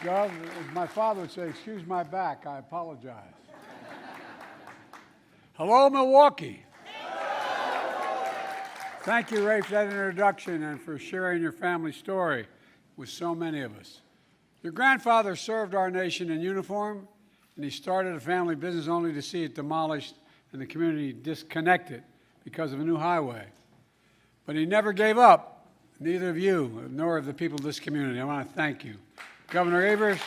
Gov, as my father would say, excuse my back, I apologize. Hello, Milwaukee. Thank you, Ray, for that introduction and for sharing your family story with so many of us. Your grandfather served our nation in uniform, and he started a family business only to see it demolished and the community disconnected because of a new highway. But he never gave up, neither of you, nor of the people of this community. I want to thank you. Governor Evers,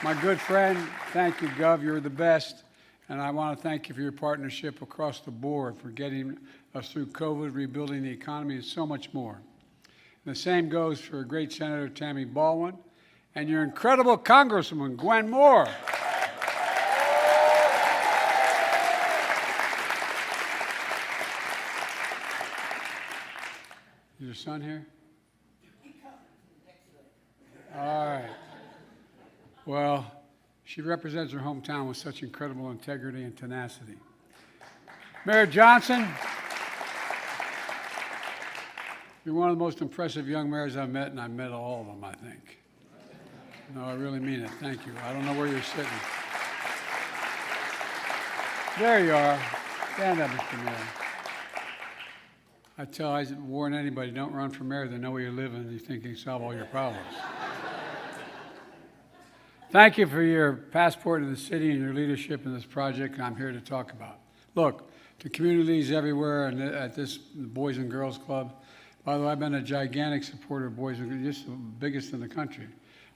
my good friend, thank you, Gov. You're the best. And I want to thank you for your partnership across the board for getting us through COVID, rebuilding the economy, and so much more. And the same goes for great Senator Tammy Baldwin and your incredible Congresswoman, Gwen Moore. Is your son here? All right. Well, she represents her hometown with such incredible integrity and tenacity. Mayor Johnson, you're one of the most impressive young mayors I've met, and I've met all of them, I think. No, I really mean it. Thank you. I don't know where you're sitting. There you are. Stand up, Mr. Mayor. I warn anybody, don't run for mayor. They know where you live and you think you can solve all your problems. Thank you for your passport to the city and your leadership in this project I'm here to talk about. Look, to communities everywhere and at this Boys and Girls Club, by the way, I've been a gigantic supporter of Boys and Girls, just the biggest in the country.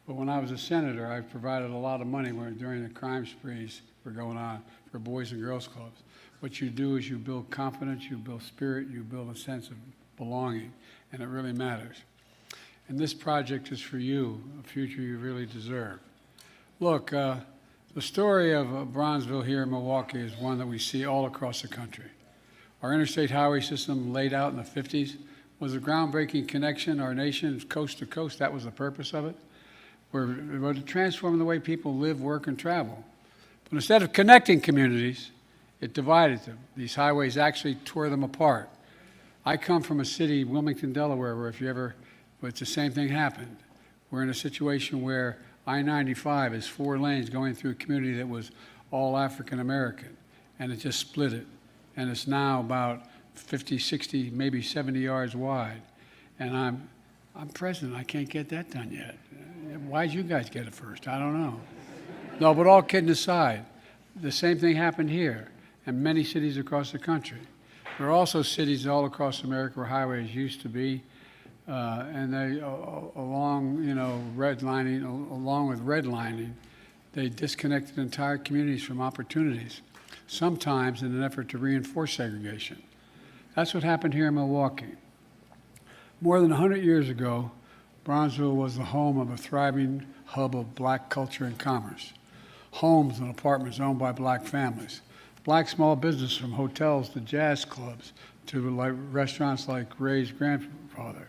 But when I was a senator, I provided a lot of money during the crime sprees were going on for Boys and Girls Clubs. What you do is you build confidence, you build spirit, you build a sense of belonging, and it really matters. And this project is for you, a future you really deserve. Look, the story of Bronzeville here in Milwaukee is one that we see all across the country. Our interstate highway system laid out in the 50s was a groundbreaking connection, our nation coast to coast. That was the purpose of it. We're to transform the way people live, work, and travel. But instead of connecting communities, it divided them. These highways actually tore them apart. I come from a city, Wilmington, Delaware, where it's the same thing happened. We're in a situation where I-95 is 4 lanes going through a community that was all African American, and it just split it. And it's now about 50, 60, maybe 70 yards wide. And I'm president, I can't get that done yet. Why'd you guys get it first? I don't know. No, but all kidding aside, the same thing happened here and many cities across the country. There are also cities all across America where highways used to be, and they, along with redlining, they disconnected entire communities from opportunities, sometimes in an effort to reinforce segregation. That's what happened here in Milwaukee. More than 100 years ago, Bronzeville was the home of a thriving hub of black culture and commerce. Homes and apartments owned by black families. Black small business from hotels to jazz clubs to restaurants like Ray's grandfather's.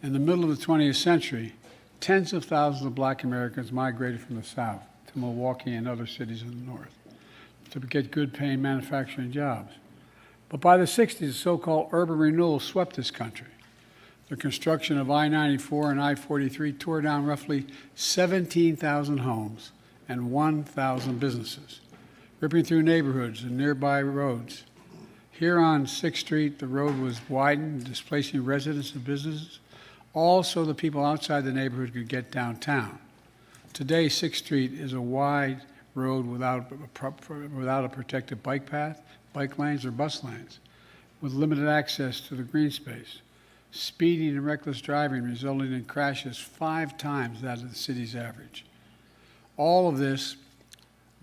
In the middle of the 20th century, tens of thousands of black Americans migrated from the South to Milwaukee and other cities in the North to get good-paying manufacturing jobs. But by the 60s, the so-called urban renewal swept this country. The construction of I-94 and I-43 tore down roughly 17,000 homes and 1,000 businesses, ripping through neighborhoods and nearby roads. Here on 6th Street, the road was widened, displacing residents and businesses, all so the people outside the neighborhood could get downtown. Today, 6th Street is a wide road without a protected bike path, bike lanes, or bus lanes, with limited access to the green space. Speeding and reckless driving resulting in crashes 5 times that of the city's average. All of this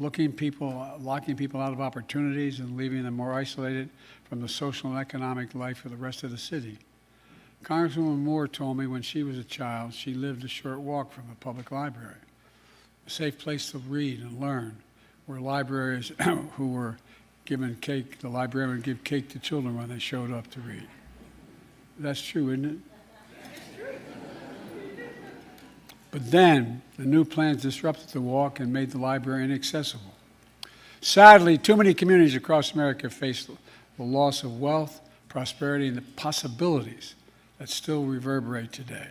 locking people out of opportunities and leaving them more isolated from the social and economic life of the rest of the city. Congresswoman Moore told me when she was a child, she lived a short walk from a public library, a safe place to read and learn, where librarians who were given cake, the librarian would give cake to children when they showed up to read. That's true, isn't it? But then, the new plans disrupted the walk and made the library inaccessible. Sadly, too many communities across America face the loss of wealth, prosperity, and the possibilities that still reverberate today.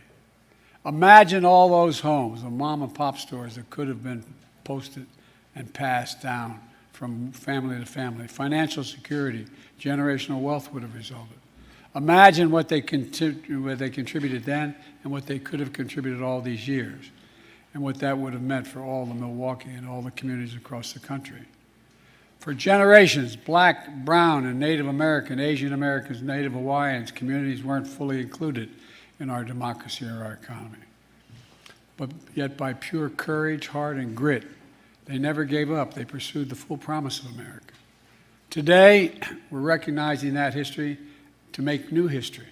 Imagine all those homes, the mom and pop stores that could have been posted and passed down from family to family. Financial security, generational wealth would have resulted. Imagine what they contributed then and what they could have contributed all these years, and what that would have meant for all of Milwaukee and all the communities across the country. For generations, Black, Brown, and Native American, Asian Americans, Native Hawaiians, communities weren't fully included in our democracy or our economy. But yet by pure courage, heart, and grit, they never gave up. They pursued the full promise of America. Today, we're recognizing that history to make new history.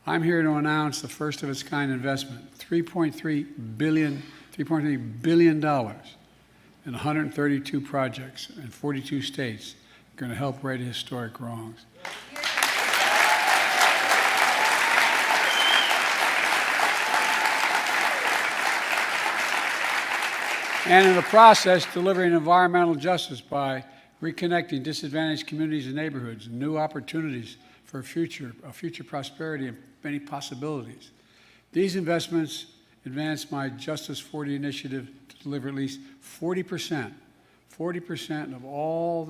I'm here to announce the first of its kind investment, $3.3 billion in 132 projects in 42 states, going to help right historic wrongs. And in the process, delivering environmental justice by reconnecting disadvantaged communities and neighborhoods, and new opportunities for a future prosperity and many possibilities. These investments advance my Justice 40 initiative to deliver at least 40% of all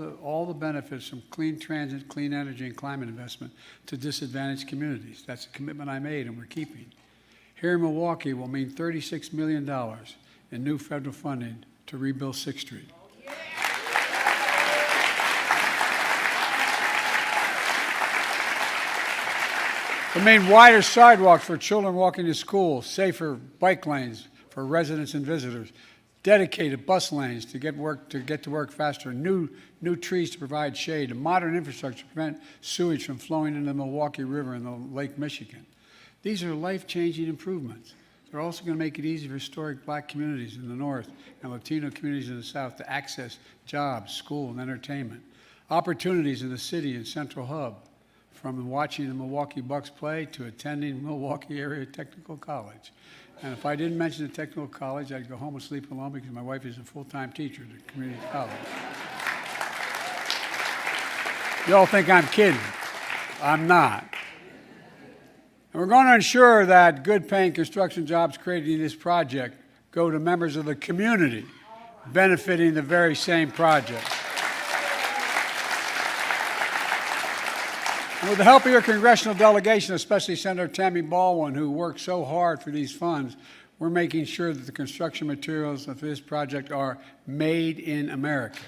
the benefits from clean transit, clean energy, and climate investment to disadvantaged communities. That's a commitment I made and we're keeping. Here in Milwaukee will mean $36 million in new federal funding to rebuild 6th Street. It means wider sidewalks for children walking to school, safer bike lanes for residents and visitors, dedicated bus lanes to get to work faster, new trees to provide shade, and modern infrastructure to prevent sewage from flowing into the Milwaukee River and the Lake Michigan. These are life-changing improvements. They're also going to make it easy for historic Black communities in the North and Latino communities in the South to access jobs, school, and entertainment. Opportunities in the city and central hub, from watching the Milwaukee Bucks play to attending Milwaukee Area Technical College. And if I didn't mention the technical college, I'd go home and sleep alone because my wife is a full-time teacher at the community college. You all think I'm kidding. I'm not. And we're going to ensure that good-paying construction jobs created in this project go to members of the community benefiting the very same project. And with the help of your congressional delegation, especially Senator Tammy Baldwin, who worked so hard for these funds, we're making sure that the construction materials of this project are made in America.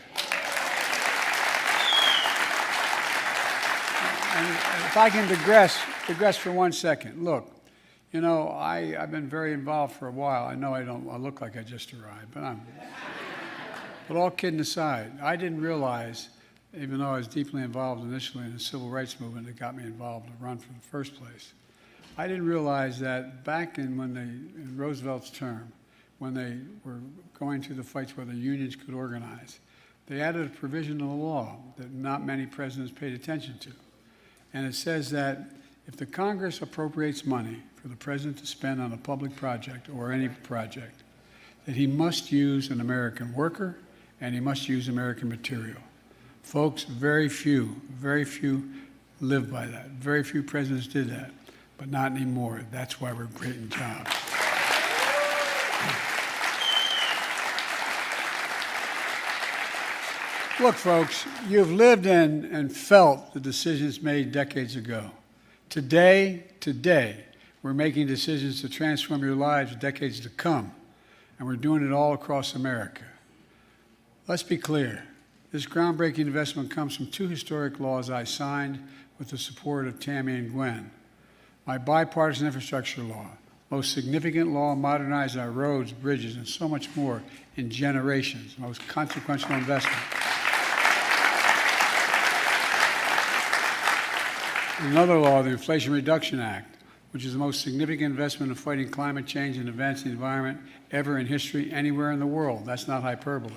And if I can digress for 1 second. Look, you know, I've been very involved for a while. I know I look like I just arrived, but all kidding aside, I didn't realize, even though I was deeply involved initially in the civil rights movement that got me involved to run for the first place, I didn't realize that back in Roosevelt's term, when they were going through the fights whether unions could organize, they added a provision to the law that not many presidents paid attention to. And it says that if the Congress appropriates money for the president to spend on a public project or any project, that he must use an American worker and he must use American material. Folks, very few live by that. Very few presidents did that, but not anymore. That's why we're creating jobs. Look, folks, you've lived in and felt the decisions made decades ago. Today, we're making decisions to transform your lives decades to come, and we're doing it all across America. Let's be clear. This groundbreaking investment comes from 2 historic laws I signed with the support of Tammy and Gwen. My bipartisan infrastructure law, most significant law modernizing our roads, bridges, and so much more in generations, most consequential investment. Another law, the Inflation Reduction Act, which is the most significant investment in fighting climate change and advancing the environment ever in history anywhere in the world. That's not hyperbole.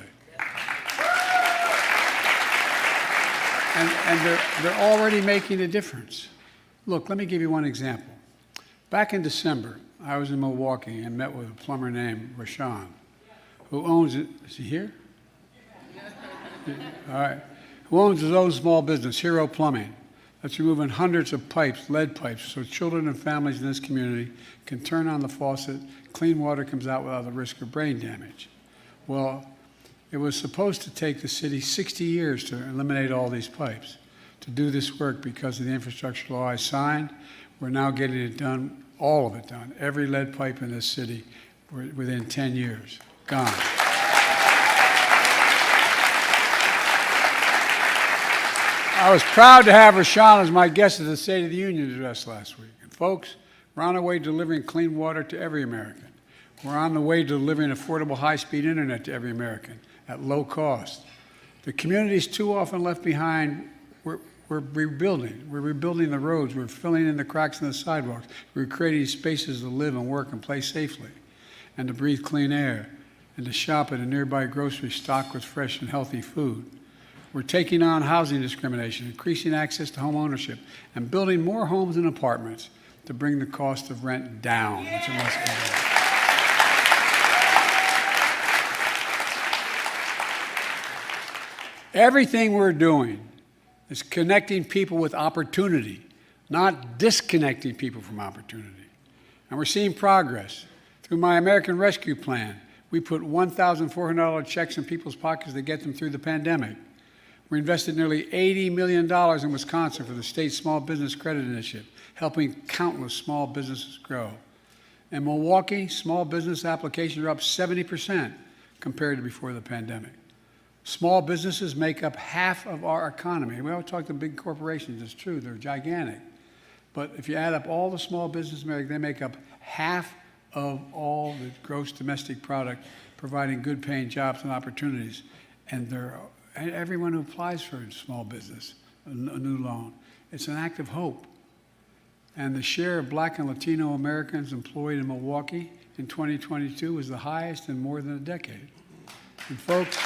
And they're already making a difference. Look, let me give you one example. Back in December, I was in Milwaukee and met with a plumber named Rashawn, who owns it. Is he here? All right. Who owns his own small business, Hero Plumbing. That's removing hundreds of pipes, lead pipes, so children and families in this community can turn on the faucet, clean water comes out without the risk of brain damage. Well, it was supposed to take the city 60 years to eliminate all these pipes. To do this work, because of the infrastructure law I signed, we're now getting it done, all of it done. Every lead pipe in this city within 10 years, gone. I was proud to have Rashawn as my guest at the State of the Union address last week. And folks, we're on our way to delivering clean water to every American. We're on the way to delivering affordable high-speed internet to every American at low cost. The communities too often left behind, we're rebuilding. We're rebuilding the roads. We're filling in the cracks in the sidewalks. We're creating spaces to live and work and play safely and to breathe clean air and to shop at a nearby grocery stocked with fresh and healthy food. We're taking on housing discrimination, increasing access to home ownership, and building more homes and apartments to bring the cost of rent down, which it must be. Everything we're doing is connecting people with opportunity, not disconnecting people from opportunity. And we're seeing progress. Through my American Rescue Plan, we put $1,400 checks in people's pockets to get them through the pandemic. We invested nearly $80 million in Wisconsin for the state's Small Business Credit Initiative, helping countless small businesses grow. In Milwaukee, small business applications are up 70% compared to before the pandemic. Small businesses make up half of our economy. We always talk to big corporations. It's true, they're gigantic. But if you add up all the small businesses, they make up half of all the gross domestic product, providing good paying jobs and opportunities. And everyone who applies for a small business, a new loan, it's an act of hope. And the share of Black and Latino Americans employed in Milwaukee in 2022 was the highest in more than a decade. And folks,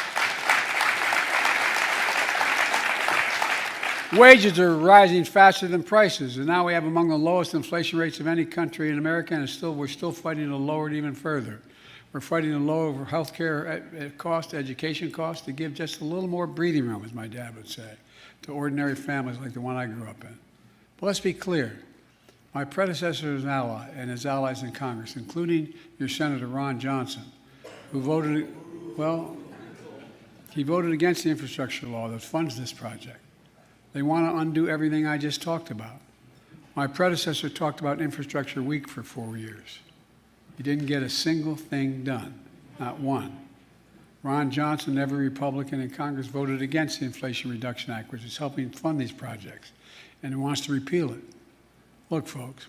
wages are rising faster than prices, and now we have among the lowest inflation rates of any country in America, and we're still fighting to lower it even further. We're fighting to lower health care costs, education costs, to give just a little more breathing room, as my dad would say, to ordinary families like the one I grew up in. But let's be clear. My predecessor is an ally, and his allies in Congress, including your Senator Ron Johnson, who voted, he voted against the infrastructure law that funds this project. They want to undo everything I just talked about. My predecessor talked about infrastructure week for 4 years. He didn't get a single thing done, not one. Ron Johnson, every Republican in Congress, voted against the Inflation Reduction Act, which is helping fund these projects, and he wants to repeal it. Look, folks,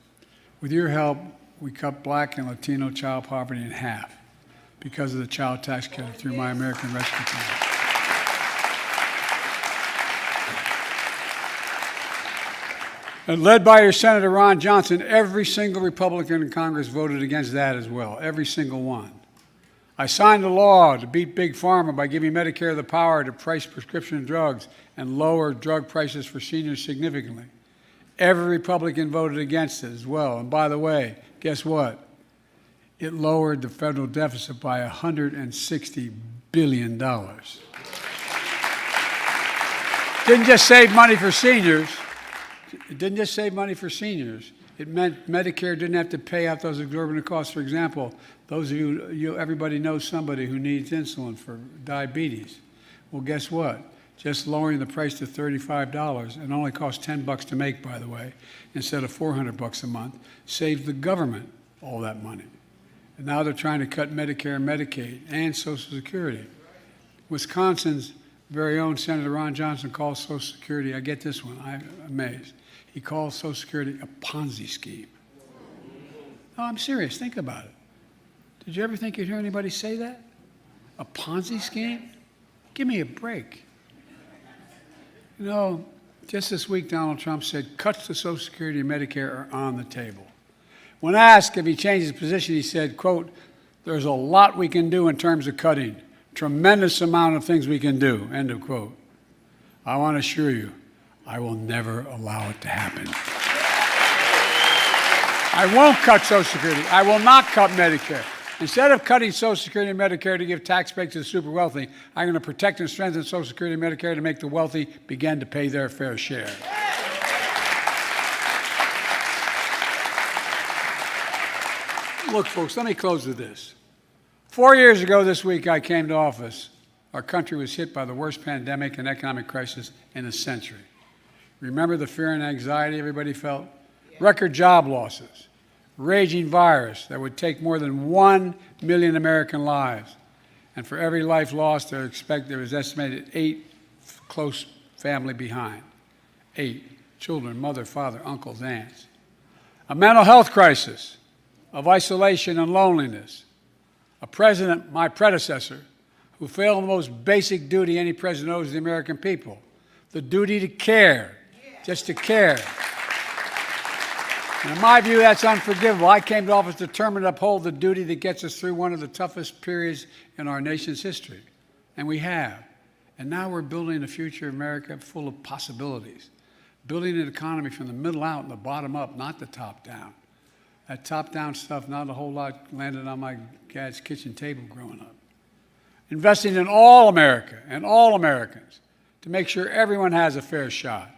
with your help, we cut Black and Latino child poverty in half because of the child tax credit through my American Rescue Plan. And led by your Senator Ron Johnson, every single Republican in Congress voted against that as well, every single one. I signed a law to beat Big Pharma by giving Medicare the power to price prescription drugs and lower drug prices for seniors significantly. Every Republican voted against it as well. And by the way, guess what? It lowered the federal deficit by $160 billion. Didn't just save money for seniors. It didn't just save money for seniors. It meant Medicare didn't have to pay out those exorbitant costs. For example, those of you, everybody knows somebody who needs insulin for diabetes. Well, guess what? Just lowering the price to $35, and only costs $10 to make, by the way, instead of $400 a month, saved the government all that money. And now they're trying to cut Medicare and Medicaid and Social Security. Wisconsin's very own Senator Ron Johnson calls Social Security, I get this one, I'm amazed. He calls Social Security a Ponzi scheme. No, I'm serious, think about it. Did you ever think you'd hear anybody say that? A Ponzi scheme? Give me a break. You know, just this week, Donald Trump said cuts to Social Security and Medicare are on the table. When asked if he changed his position, he said, quote, "There's a lot we can do in terms of cutting. Tremendous amount of things we can do," end of quote. I want to assure you, I will never allow it to happen. I won't cut Social Security. I will not cut Medicare. Instead of cutting Social Security and Medicare to give tax breaks to the super wealthy, I'm going to protect and strengthen Social Security and Medicare to make the wealthy begin to pay their fair share. Look, folks, let me close with this. 4 years ago this week, I came to office. Our country was hit by the worst pandemic and economic crisis in a century. Remember the fear and anxiety everybody felt? Record job losses, raging virus that would take more than 1 million American lives. And for every life lost, there was estimated 8 close family behind. 8 children, mother, father, uncles, aunts. A mental health crisis of isolation and loneliness. A president, my predecessor, who failed in the most basic duty any president owes the American people, the duty to care, just to care. And in my view, that's unforgivable. I came to office determined to uphold the duty that gets us through one of the toughest periods in our nation's history, and we have. And now we're building a future America full of possibilities, building an economy from the middle out and the bottom up, not the top down. That top-down stuff, not a whole lot landed on my dad's kitchen table growing up. Investing in all America and all Americans to make sure everyone has a fair shot,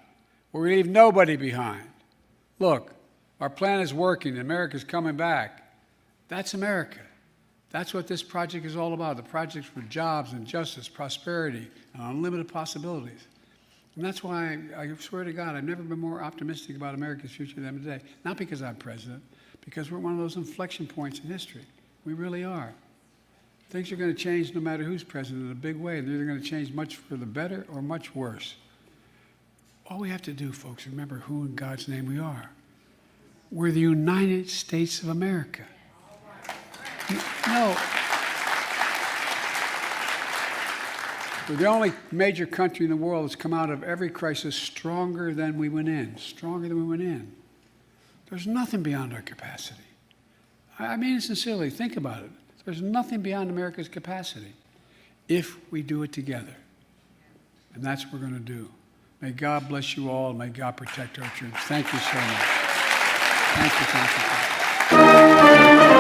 where we leave nobody behind. Look, our plan is working. America's coming back. That's America. That's what this project is all about. The project's for jobs and justice, prosperity, and unlimited possibilities. And that's why I swear to God, I've never been more optimistic about America's future than today. Not because I'm president, because we're at one of those inflection points in history. We really are. Things are going to change no matter who's president in a big way. They're either going to change much for the better or much worse. All we have to do, folks, remember who in God's name we are. We're the United States of America. No. We're the only major country in the world that's come out of every crisis stronger than we went in, stronger than we went in. There's nothing beyond our capacity. I mean it sincerely. Think about it. There's nothing beyond America's capacity if we do it together. And that's what we're going to do. May God bless you all, and may God protect our troops. Thank you so much. Thank you.